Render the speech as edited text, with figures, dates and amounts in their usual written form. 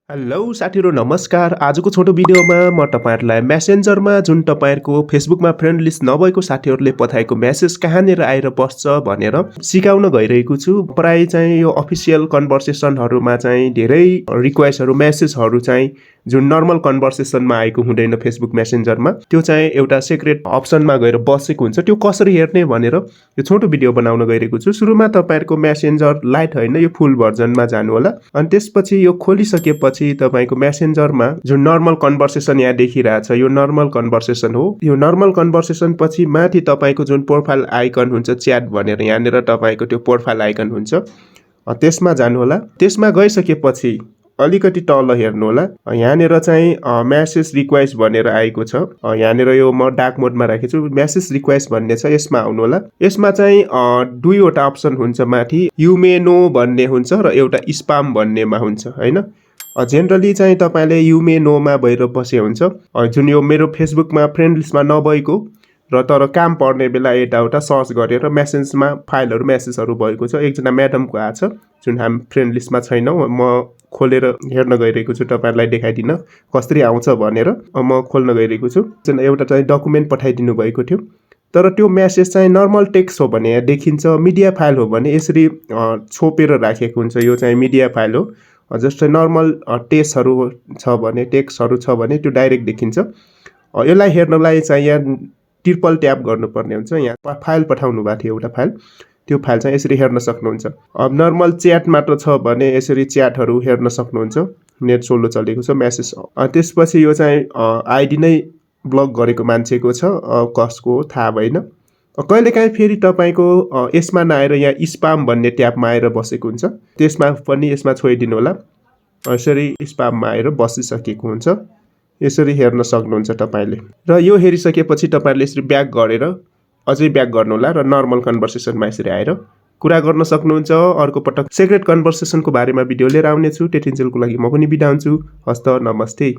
Hello साथीहरु नमस्कार। आजको छोटो भिडियोमा म तपाईहरुलाई मेसेन्जरमा जुन तपाईहरुको फेसबुकमा फ्रेन्ड लिस्ट नभएको साथीहरुले पठाएको मेसेज कहाँनेर आएर बस्छ भनेर सिकाउन गइरहेको छु। प्राय चाहिँ यो अफिसियल कन्भर्सेसनहरुमा चाहिँ धेरै रिक्वेस्टहरु मेसेजहरु चाहिँ जुन नर्मल कन्भर्सेसनमा आएको हुँदैन फेसबुक मेसेन्जरमा, त्यो चाहिँ एउटा सिक्रेट अप्सनमा गएर बसेको हुन्छ। त्यो कसरी हेर्ने भनेर यो छोटो भिडियो बनाउन गइरहेको छु। सुरुमा तपाईहरुको मेसेन्जर लाइट हैन यो फुल भर्जनमा जानु होला अनि त्यसपछि यो खोलिसकेपछि तपाईको मेसेन्जरमा जुन नर्मल कन्भर्सेसन यहाँ देखिरहेछ यो नर्मल कन्भर्सेसन हो। यो नर्मल कन्भर्सेसन पछि माथि तपाईको जुन प्रोफाइल आइकन हुन्छ च्याट भनेर यहाँनेर तपाईको त्यो प्रोफाइल आइकन हुन्छ, त्यसमा जानु होला। त्यसमा गइसकेपछि अलिकति तल हेर्नु होला, यहाँनेर चाहिँ मेसेज रिक्वेस्ट भनेर आएको छ। यहाँनेर यो म डार्क मोडमा राखेको छु, मेसेज रिक्वेस्ट भन्ने छ, यसमा आउनु होला। यसमा चाहिँ दुईवटा अप्सन हुन्छ, माथि यु मे नो भन्ने हुन्छ र एउटा स्पाम भन्नेमा हुन्छ हैन। जेनरली चाहिँ तपाईले यु मे नोमा भएर बसे हुन्छ। जुन यो मेरो फेसबुकमा फ्रेन्ड लिस्टमा नभएको र तर काम पर्ने बेला यताउता सर्च गरेर मेसेजमा फाइलहरु मेसेजहरु भएको छ। एकजना म्याडमको आछ जुन हामी फ्रेन्ड लिस्टमा छैनौं, म खोलेर हेर्न गइरहेको छु तपाईहरुलाई देखाइदिन कसरी आउँछ भनेर म खोल्न गइरहेको छु। जुन एउटा चाहिँ डकुमेन्ट पठाइदिनु भएको थियो, तर त्यो मेसेज चाहिँ नर्मल टेक्स्ट हो भने यहाँ देखिन्छ, मिडिया फाइल हो भने यसरी छोपेर राखेको हुन्छ। यो चाहिँ मिडिया फाइल हो। जस्तै नर्मल टेक्स्टहरु छ भने त्यो डाइरेक्ट देखिन्छ। यसलाई हेर्नलाई चाहिँ यहाँ ट्रिपल ट्याप गर्नुपर्ने हुन्छ। यहाँ फाइल पठाउनु भएको थियो एउटा फाइल, त्यो फाइल चाहिँ यसरी हेर्न सक्नुहुन्छ। अब नर्मल च्याट मात्र छ भने यसरी च्याटहरु हेर्न सक्नुहुन्छ। नेट स्लो चलेको छ मेसेज। त्यसपछि यो चाहिँ आइडी नै ब्लक गरेको मान्छेको छ, कसको हो थाहा भएन। कहिलेकाहीँ फेरि तपाईको यसमा नआएर यहाँ स्पाम भन्ने ट्याबमा आएर बसेको हुन्छ, त्यसमा पनि यसमा छोइदिनु होला। यसरी स्पाममा आएर बसिसकेको हुन्छ, यसरी हेर्न सक्नुहुन्छ तपाईले। र यो हेरिसकेपछि तपाईले यसरी ब्याक गरेर अझै ब्याक गर्नु होला र नर्मल कन्भर्सेसनमा यसरी आएर कुरा गर्न सक्नुहुन्छ। अर्को पटक सिक्रेट कन्भर्सेसनको बारेमा भिडियो लिएर आउने छु। त्यतिन्जेलको लागि म पनि बिदा हुन्छु। हस्त नमस्ते।